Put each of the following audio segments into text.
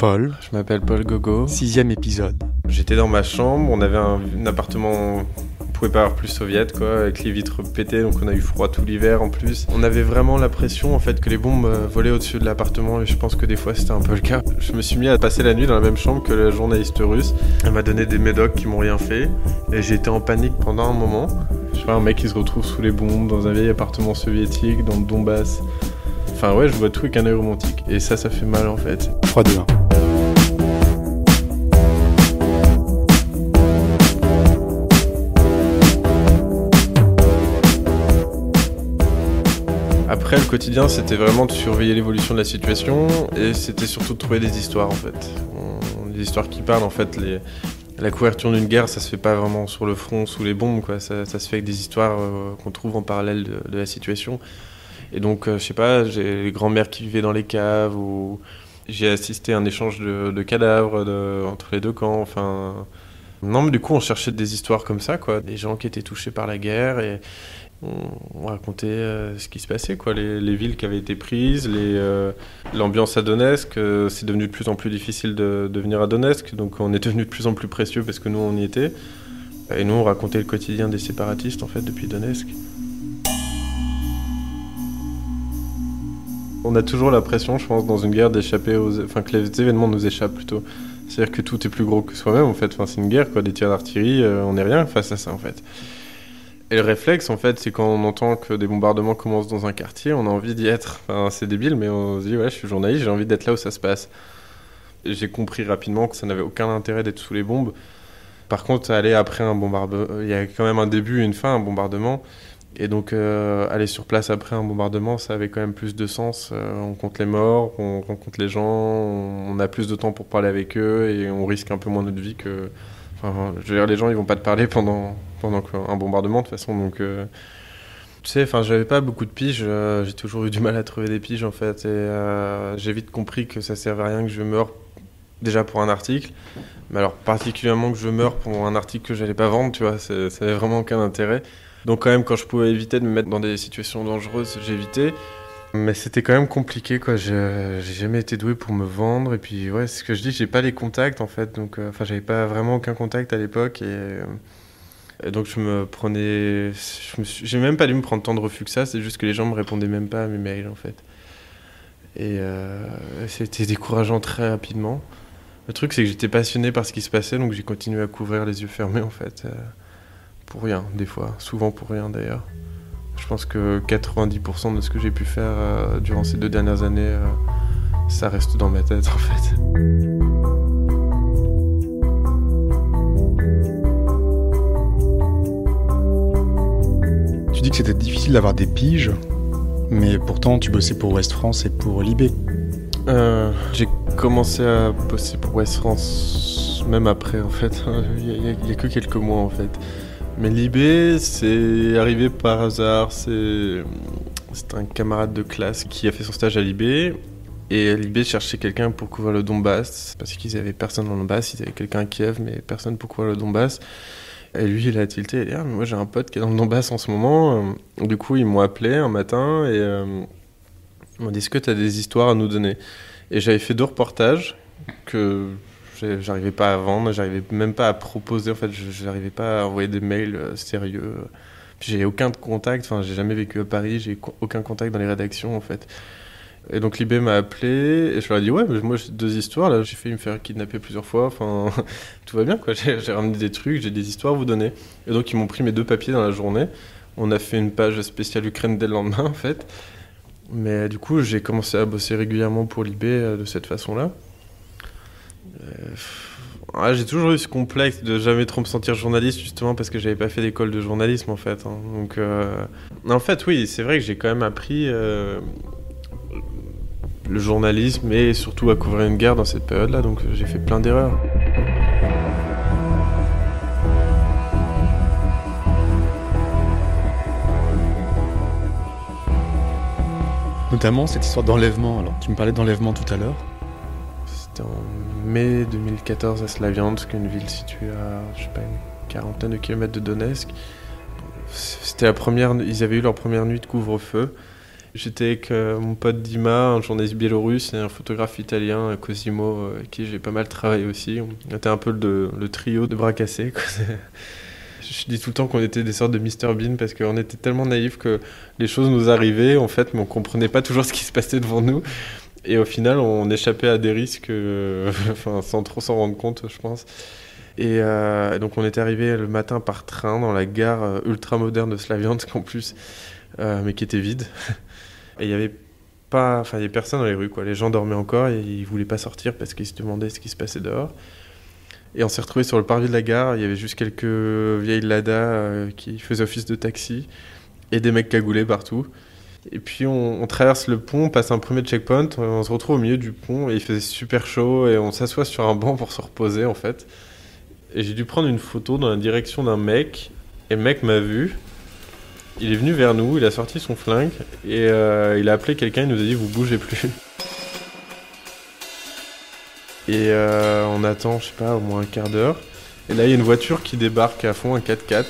Paul. Je m'appelle Paul Gogo. 6e épisode. J'étais dans ma chambre, on avait un appartement, on pouvait pas avoir plus soviète quoi, avec les vitres pétées, donc on a eu froid tout l'hiver en plus. On avait vraiment l'impression en fait que les bombes volaient au-dessus de l'appartement et je pense que des fois c'était un peu le cas. Je me suis mis à passer la nuit dans la même chambre que la journaliste russe. Elle m'a donné des médocs qui m'ont rien fait et j'ai été en panique pendant un moment. Je sais pas, un mec qui se retrouve sous les bombes dans un vieil appartement soviétique dans le Donbass. Enfin ouais, je vois tout avec un œil romantique et ça fait mal en fait. 3, 2, 1. Après, le quotidien, c'était vraiment de surveiller l'évolution de la situation et c'était surtout de trouver des histoires en fait. Des histoires qui parlent en fait. La couverture d'une guerre, ça se fait pas vraiment sur le front, sous les bombes, quoi. Ça se fait avec des histoires qu'on trouve en parallèle de la situation. Et donc, je sais pas, j'ai les grands-mères qui vivaient dans les caves ou j'ai assisté à un échange de cadavres entre les deux camps. Enfin, non, mais du coup, on cherchait des histoires comme ça, quoi. Des gens qui étaient touchés par la guerre et on racontait ce qui se passait, quoi. Les villes qui avaient été prises, l'ambiance à Donetsk. C'est devenu de plus en plus difficile de venir à Donetsk, donc on est devenu de plus en plus précieux parce que nous, on y était. Et nous, on racontait le quotidien des séparatistes, en fait, depuis Donetsk. On a toujours l'impression, je pense, dans une guerre d'échapper enfin, que les événements nous échappent plutôt. C'est-à-dire que tout est plus gros que soi-même, en fait. Enfin, c'est une guerre, quoi. Des tirs d'artillerie, on n'est rien face à ça, en fait. Et le réflexe, en fait, c'est quand on entend que des bombardements commencent dans un quartier, on a envie d'y être. Enfin, c'est débile, mais on se dit, ouais, je suis journaliste, j'ai envie d'être là où ça se passe. Et j'ai compris rapidement que ça n'avait aucun intérêt d'être sous les bombes. Par contre, aller après un bombardement, il y a quand même un début et une fin, un bombardement. Et donc, aller sur place après un bombardement, ça avait quand même plus de sens. On compte les morts, on rencontre les gens, on a plus de temps pour parler avec eux et on risque un peu moins notre vie que... Enfin, je veux dire, les gens, ils vont pas te parler pendant un bombardement, de toute façon. Donc, tu sais, enfin, j'avais pas beaucoup de piges. J'ai toujours eu du mal à trouver des piges, en fait. Et j'ai vite compris que ça servait à rien que je meure déjà pour un article. Mais alors, particulièrement que je meure pour un article que j'allais pas vendre, tu vois, ça avait vraiment aucun intérêt. Donc quand même, quand je pouvais éviter de me mettre dans des situations dangereuses, j'évitais. Mais c'était quand même compliqué, quoi. J'ai jamais été doué pour me vendre. Et puis, ouais, c'est ce que je dis, j'ai pas les contacts, en fait. Donc, j'avais pas vraiment aucun contact à l'époque. Et donc, je me prenais... J'ai même pas dû me prendre tant de refus que ça. C'est juste que les gens me répondaient même pas à mes mails, en fait. Et c'était décourageant très rapidement. Le truc, c'est que j'étais passionné par ce qui se passait. Donc, j'ai continué à couvrir les yeux fermés, en fait. Pour rien, des fois. Souvent pour rien, d'ailleurs. Je pense que 90% de ce que j'ai pu faire durant ces 2 dernières années, ça reste dans ma tête, en fait. Tu dis que c'était difficile d'avoir des piges, mais pourtant tu bossais pour Ouest France et pour Libé. J'ai commencé à bosser pour Ouest France, même après, en fait. Il y a que quelques mois, en fait. Mais Libé, c'est arrivé par hasard. C'est un camarade de classe qui a fait son stage à Libé. Et Libé cherchait quelqu'un pour couvrir le Donbass. Parce qu'ils avaient personne dans le Donbass. Ils avaient quelqu'un à Kiev, mais personne pour couvrir le Donbass. Et lui, il a tilté. Il a dit, ah, mais moi, j'ai un pote qui est dans le Donbass en ce moment. Du coup, ils m'ont appelé un matin et ils m'ont dit, est-ce que tu as des histoires à nous donner ? Et j'avais fait 2 reportages que... J'arrivais pas à vendre, j'arrivais même pas à proposer, en fait, j'arrivais pas à envoyer des mails sérieux. Puis j'ai aucun contact, enfin, j'ai jamais vécu à Paris, j'ai aucun contact dans les rédactions, en fait. Et donc Libé m'a appelé, et je leur ai dit, ouais, mais moi j'ai 2 histoires, là, j'ai failli me faire kidnapper plusieurs fois, enfin, tout va bien, quoi, j'ai ramené des trucs, j'ai des histoires à vous donner. Et donc ils m'ont pris mes 2 papiers dans la journée, on a fait une page spéciale Ukraine dès le lendemain, en fait. Mais du coup, j'ai commencé à bosser régulièrement pour Libé de cette façon-là. J'ai toujours eu ce complexe de jamais trop me sentir journaliste, justement parce que j'avais pas fait d'école de journalisme, en fait. Donc, en fait, oui, c'est vrai que j'ai quand même appris le journalisme et surtout à couvrir une guerre dans cette période-là, donc j'ai fait plein d'erreurs. Notamment cette histoire d'enlèvement. Alors, tu me parlais d'enlèvement tout à l'heure. C'était en mai 2014 à Slaviansk, une ville située à, je sais pas, une quarantaine de kilomètres de Donetsk. C'était ils avaient eu leur première nuit de couvre-feu. J'étais avec mon pote Dima, un journaliste biélorusse et un photographe italien, Cosimo, avec qui j'ai pas mal travaillé aussi. On était un peu le trio de bras cassés, quoi. Je dis tout le temps qu'on était des sortes de Mr Bean parce qu'on était tellement naïfs que les choses nous arrivaient en fait, mais on comprenait pas toujours ce qui se passait devant nous. Et au final, on échappait à des risques, sans trop s'en rendre compte, je pense. Et donc on était arrivé le matin par train dans la gare ultra moderne de Slaviansk en plus, mais qui était vide. Et il y avait personne dans les rues, quoi. Les gens dormaient encore et ils voulaient pas sortir parce qu'ils se demandaient ce qui se passait dehors. Et on s'est retrouvés sur le parvis de la gare, il y avait juste quelques vieilles Lada qui faisaient office de taxi et des mecs cagoulés partout. Et puis on traverse le pont, on passe un premier checkpoint, on se retrouve au milieu du pont et il faisait super chaud et on s'assoit sur un banc pour se reposer en fait. Et j'ai dû prendre une photo dans la direction d'un mec et le mec m'a vu. Il est venu vers nous, il a sorti son flingue et il a appelé quelqu'un, il nous a dit « vous bougez plus ». Et on attend, je sais pas, au moins un quart d'heure. Et là, il y a une voiture qui débarque à fond, un 4x4,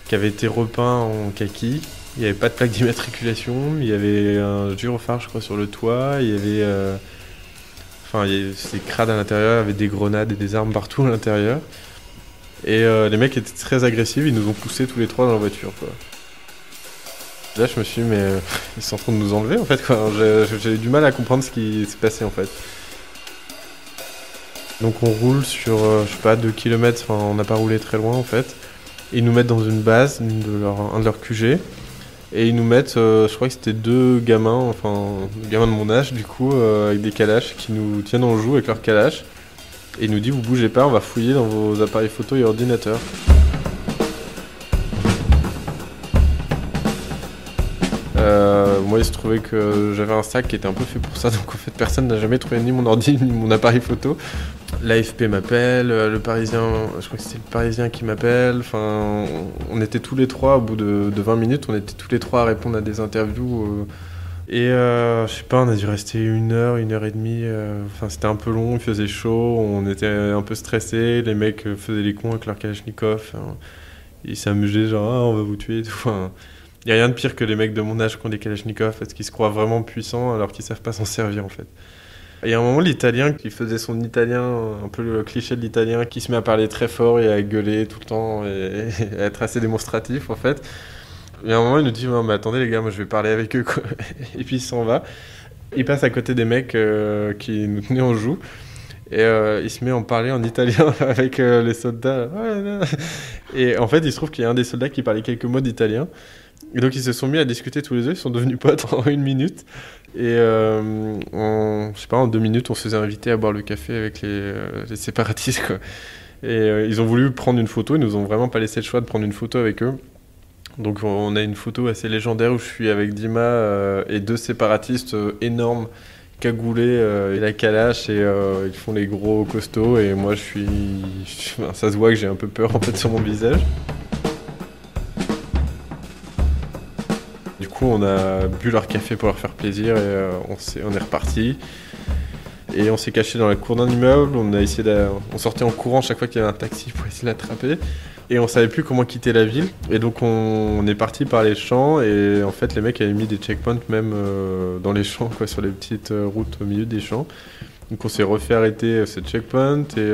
qui avait été repeint en kaki. Il n'y avait pas de plaque d'immatriculation, il y avait un gyrophare, je crois, sur le toit. Il y avait... c'était crade à l'intérieur, il y avait des grenades et des armes partout à l'intérieur. Et les mecs étaient très agressifs, ils nous ont poussés tous les trois dans la voiture, quoi. Là, je me suis dit, mais ils sont en train de nous enlever, en fait, quoi. J'ai eu du mal à comprendre ce qui s'est passé, en fait. Donc on roule sur, je sais pas, 2 km, on n'a pas roulé très loin en fait. Et ils nous mettent dans une base, un de leurs QG. Et ils nous mettent, je crois que c'était 2 gamins, gamins de mon âge du coup, avec des calaches, qui nous tiennent en joue avec leurs calaches. Et ils nous disent, vous bougez pas, on va fouiller dans vos appareils photo et ordinateurs. Moi, il se trouvait que j'avais un sac qui était un peu fait pour ça, donc en fait, personne n'a jamais trouvé ni mon ordi ni mon appareil photo. L'AFP m'appelle, le Parisien, je crois que c'était le Parisien qui m'appelle. Enfin, on était tous les trois, au bout de 20 minutes, on était tous les trois à répondre à des interviews. Je sais pas, on a dû rester 1 heure et demie. C'était un peu long, il faisait chaud, on était un peu stressés. Les mecs faisaient les cons avec leur Kalachnikov. Ils s'amusaient, genre, on va vous tuer et tout. Il n'y a rien de pire que les mecs de mon âge qui ont des Kalachnikov parce qu'ils se croient vraiment puissants alors qu'ils savent pas s'en servir en fait. Il y a un moment, l'Italien qui faisait son italien, un peu le cliché de l'Italien, qui se met à parler très fort et à gueuler tout le temps et à être assez démonstratif en fait. Il y a un moment, il nous dit mais attendez les gars, moi je vais parler avec eux quoi. Et puis il s'en va. Il passe à côté des mecs qui nous tenaient en joue. Et il se met à en parler en italien avec les soldats. Et en fait, il se trouve qu'il y a un des soldats qui parlait quelques mots d'italien. Et donc ils se sont mis à discuter tous les deux, ils sont devenus potes en 1 minute. Et je sais pas, en 2 minutes, on se faisait inviter à boire le café avec les séparatistes, quoi. Et ils ont voulu prendre une photo, ils nous ont vraiment pas laissé le choix de prendre une photo avec eux. Donc on a une photo assez légendaire où je suis avec Dima et 2 séparatistes énormes, cagoulés et la calache, et ils font les gros costauds, et moi ça se voit que j'ai un peu peur en fait sur mon visage. Du coup, on a bu leur café pour leur faire plaisir et on est reparti. Et on s'est caché dans la cour d'un immeuble. On sortait en courant chaque fois qu'il y avait un taxi pour essayer de l'attraper. Et on savait plus comment quitter la ville. Et donc on est parti par les champs. Et en fait, les mecs avaient mis des checkpoints même dans les champs, quoi, sur les petites routes au milieu des champs. Donc on s'est refait arrêter ce checkpoint et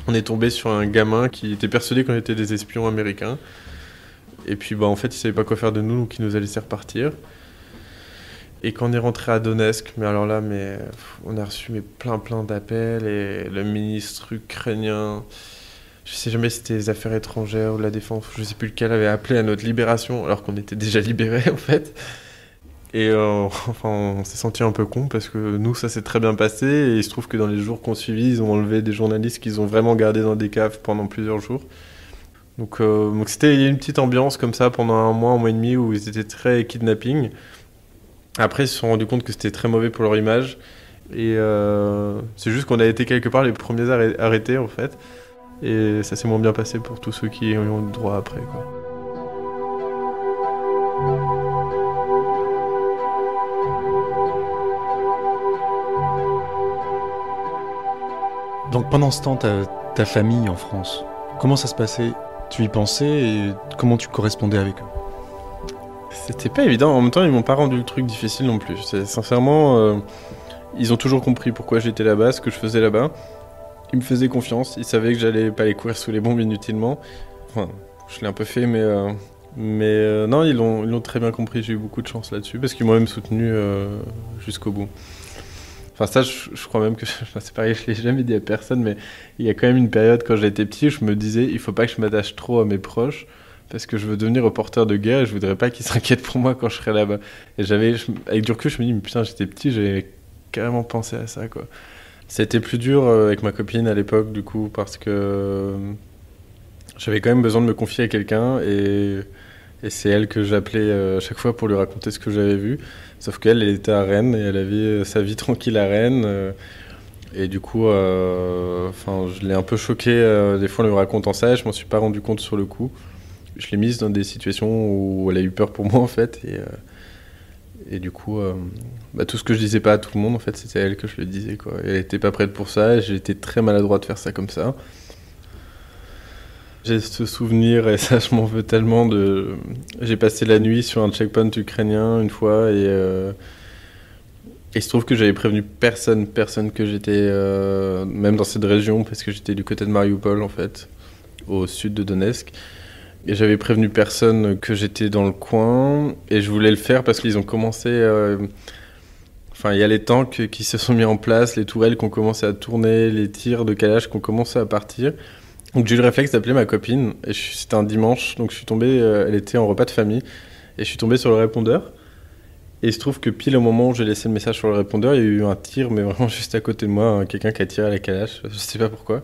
on est tombé sur un gamin qui était persuadé qu'on était des espions américains. Et puis en fait, il savait pas quoi faire de nous, donc il nous a laissé repartir. Et quand on est rentré à Donetsk, mais alors là, on a reçu plein d'appels, et le ministre ukrainien, je sais jamais si c'était les affaires étrangères ou la défense, je sais plus lequel, avait appelé à notre libération, alors qu'on était déjà libérés en fait. Et on s'est senti un peu con parce que nous, ça s'est très bien passé, et il se trouve que dans les jours qu'on suivit, ils ont enlevé des journalistes qu'ils ont vraiment gardés dans des caves pendant plusieurs jours. Donc il y a une petite ambiance comme ça pendant 1 mois et demi où ils étaient très kidnapping. Après, ils se sont rendus compte que c'était très mauvais pour leur image. Et c'est juste qu'on a été quelque part les premiers arrêtés en fait. Et ça s'est moins bien passé pour tous ceux qui ont eu le droit après, quoi. Donc pendant ce temps, ta famille en France, comment ça se passait ? Tu y pensais et comment tu correspondais avec eux ? C'était pas évident, en même temps ils m'ont pas rendu le truc difficile non plus. Sincèrement, ils ont toujours compris pourquoi j'étais là-bas, ce que je faisais là-bas. Ils me faisaient confiance, ils savaient que j'allais pas aller courir sous les bombes inutilement. Enfin, je l'ai un peu fait, mais non, ils l'ont très bien compris, j'ai eu beaucoup de chance là-dessus, parce qu'ils m'ont même soutenu jusqu'au bout. Enfin ça, je crois même que, c'est pareil, je l'ai jamais dit à personne, mais il y a quand même une période quand j'étais petit, je me disais, il faut pas que je m'attache trop à mes proches, parce que je veux devenir reporter de guerre et je voudrais pas qu'ils s'inquiètent pour moi quand je serai là-bas. Et avec du recul, je me dis, mais putain, j'étais petit, j'avais carrément pensé à ça, quoi. C'était plus dur avec ma copine à l'époque, du coup, parce que j'avais quand même besoin de me confier à quelqu'un et c'est elle que j'appelais à chaque fois pour lui raconter ce que j'avais vu. Sauf qu'elle, elle était à Rennes et elle avait sa vie tranquille à Rennes. Et du coup, je l'ai un peu choqué des fois en lui racontant ça et je m'en suis pas rendu compte sur le coup. Je l'ai mise dans des situations où elle a eu peur pour moi en fait. Et du coup, tout ce que je disais pas à tout le monde, en fait, c'était à elle que je le disais, quoi. Et elle était pas prête pour ça et j'ai été très maladroit de faire ça comme ça. J'ai ce souvenir, et ça je m'en veux tellement, j'ai passé la nuit sur un checkpoint ukrainien une fois et il se trouve que j'avais prévenu personne que j'étais, même dans cette région, parce que j'étais du côté de Mariupol en fait, au sud de Donetsk. Et j'avais prévenu personne que j'étais dans le coin et je voulais le faire parce qu'ils ont commencé... il y a les tanks qui se sont mis en place, les tourelles qui ont commencé à tourner, les tirs de calage qui ont commencé à partir. Donc j'ai eu le réflexe d'appeler ma copine, et c'était un dimanche, donc je suis tombé, elle était en repas de famille, et je suis tombé sur le répondeur. Et il se trouve que pile au moment où j'ai laissé le message sur le répondeur, il y a eu un tir, mais vraiment juste à côté de moi, quelqu'un qui a tiré à la calache, je sais pas pourquoi.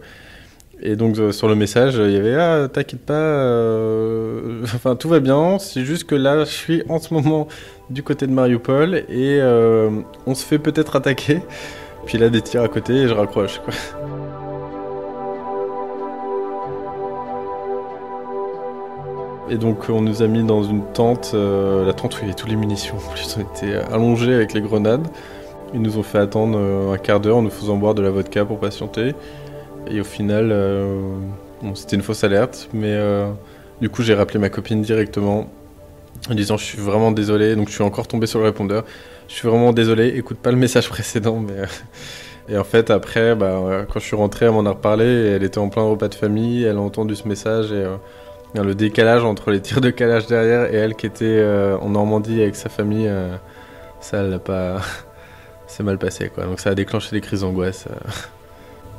Et donc sur le message, il y avait « Ah, t'inquiète pas, tout va bien, c'est juste que là, je suis en ce moment du côté de Mariupol, et on se fait peut-être attaquer. » Puis là, des tirs à côté, et je raccroche, quoi. Et donc on nous a mis dans une tente, la tente où il y avait toutes les munitions. En plus on était allongés avec les grenades. Ils nous ont fait attendre un quart d'heure en nous faisant boire de la vodka pour patienter. Et au final, c'était une fausse alerte. Mais du coup j'ai rappelé ma copine directement en disant je suis vraiment désolé. Donc je suis encore tombé sur le répondeur. Je suis vraiment désolé, écoute pas le message précédent. Mais et en fait après, quand je suis rentré, elle m'en a reparlé. Et elle était en plein repas de famille, elle a entendu ce message et... le décalage entre les tirs de calage derrière et elle qui était en Normandie avec sa famille, ça l'a pas... c'est mal passé, quoi. Donc ça a déclenché des crises d'angoisse.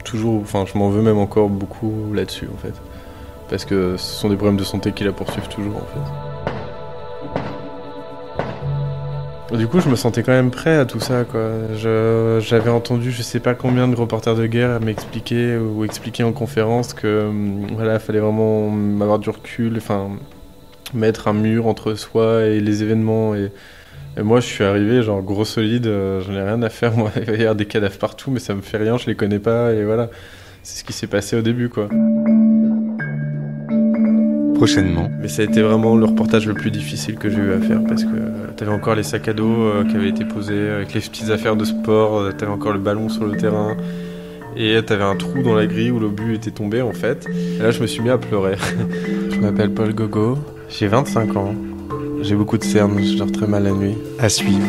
Toujours, je m'en veux même encore beaucoup là-dessus en fait. Parce que ce sont des problèmes de santé qui la poursuivent toujours en fait. Du coup, je me sentais quand même prêt à tout ça, quoi. J'avais entendu, je sais pas combien de reporters de guerre m'expliquer ou expliquer en conférence que, fallait vraiment avoir du recul, mettre un mur entre soi et les événements. Et moi, je suis arrivé, genre gros solide, j'en ai rien à faire, moi. Il va y avoir des cadavres partout, mais ça me fait rien, je les connais pas, et voilà. C'est ce qui s'est passé au début, quoi. Prochainement. Mais ça a été vraiment le reportage le plus difficile que j'ai eu à faire parce que t'avais encore les sacs à dos qui avaient été posés avec les petites affaires de sport, t'avais encore le ballon sur le terrain et t'avais un trou dans la grille où l'obus était tombé en fait. Et là je me suis mis à pleurer. Je m'appelle Paul Gogo, j'ai 25 ans, j'ai beaucoup de cernes, je dors très mal la nuit. À suivre.